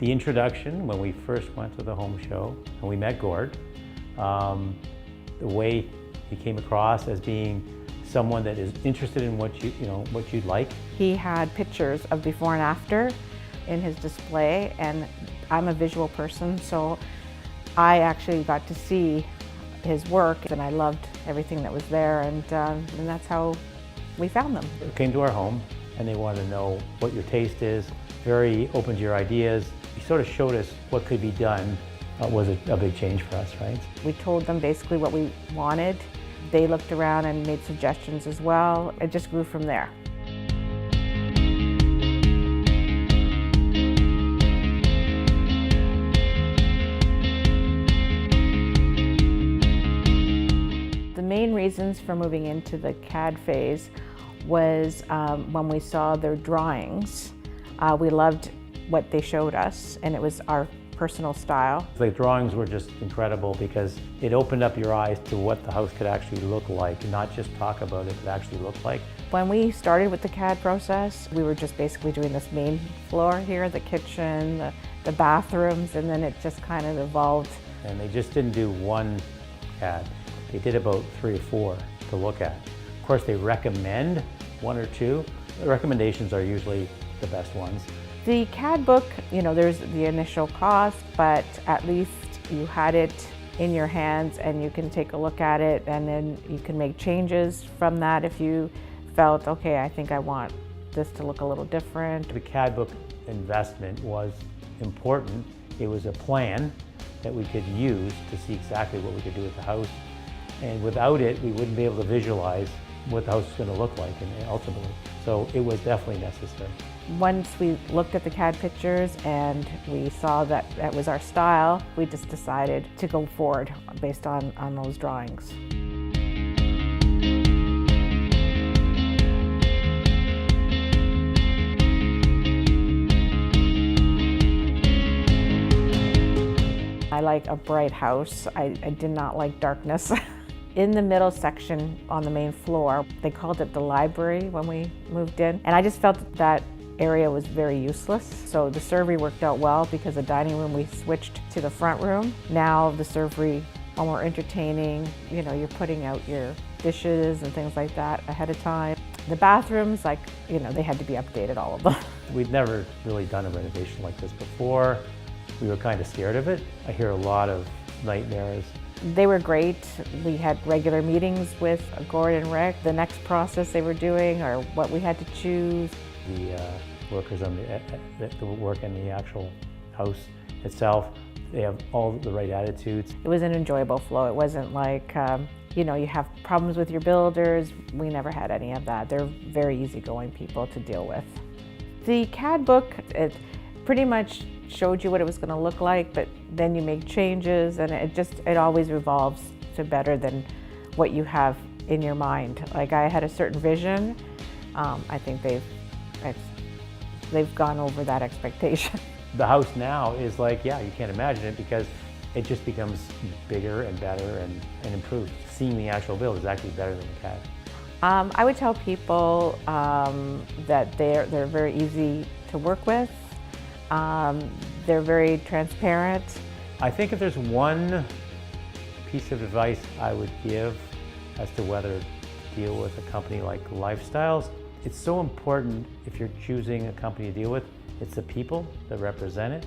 The introduction, when we first went to the home show and we met Gord, the way he came across as being someone that is interested in what you'd like. He had pictures of before and after in his display, and I'm a visual person, so I actually got to see his work, and I loved everything that was there, and that's how we found them. They came to our home, and they wanted to know what your taste is, very open to your ideas. He sort of showed us what could be done. Was a big change for us, right? We told them basically what we wanted. They looked around and made suggestions as well. It just grew from there. The main reasons for moving into the CAD phase was when we saw their drawings. We loved what they showed us, and it was our personal style. The drawings were just incredible because it opened up your eyes to what the house could actually look like, not just talk about it, but actually look like. When we started with the CAD process, we were just basically doing this main floor here, the kitchen, the bathrooms, and then it just kind of evolved. And they just didn't do one CAD. They did about 3 or 4 to look at. Of course, they recommend 1 or 2. The recommendations are usually the best ones. The CAD book, there's the initial cost, but at least you had it in your hands and you can take a look at it, and then you can make changes from that if you felt, okay, I think I want this to look a little different. The CAD book investment was important. It was a plan that we could use to see exactly what we could do with the house. And without it, we wouldn't be able to visualize what the house is going to look like ultimately. So it was definitely necessary. Once we looked at the CAD pictures and we saw that that was our style, we just decided to go forward based on those drawings. I like a bright house. I did not like darkness. In the middle section on the main floor, they called it the library when we moved in, and I just felt that area was very useless. So the servery worked out well because the dining room, we switched to the front room. Now the servery, while more entertaining, you're putting out your dishes and things like that ahead of time. The bathrooms, they had to be updated, all of them. We'd never really done a renovation like this before. We were kind of scared of it. I hear a lot of nightmares. They were great. We had regular meetings with Gord and Rick. The next process they were doing or what we had to choose. The workers on the work in the actual house itself, they have all the right attitudes. It was an enjoyable flow. It wasn't like, you have problems with your builders. We never had any of that. They're very easygoing people to deal with. The CAD book, it pretty much showed you what it was going to look like, but then you make changes, and it always revolves to better than what you have in your mind. Like, I had a certain vision. I think they've gone over that expectation. The house now is like, yeah, you can't imagine it because it just becomes bigger and better and improved. Seeing the actual build is actually better than the CAD. I would tell people that they're very easy to work with. They're very transparent. I think if there's one piece of advice I would give as to whether to deal with a company like Lifestyles, it's so important if you're choosing a company to deal with, it's the people that represent it.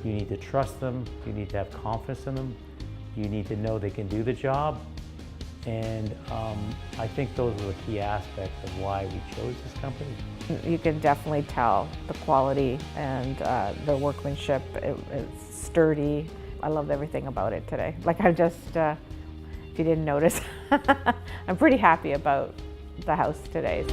You need to trust them, you need to have confidence in them, you need to know they can do the job. And I think those are the key aspects of why we chose this company. You can definitely tell the quality and the workmanship. It's sturdy. I love everything about it today. Like, if you didn't notice, I'm pretty happy about the house today.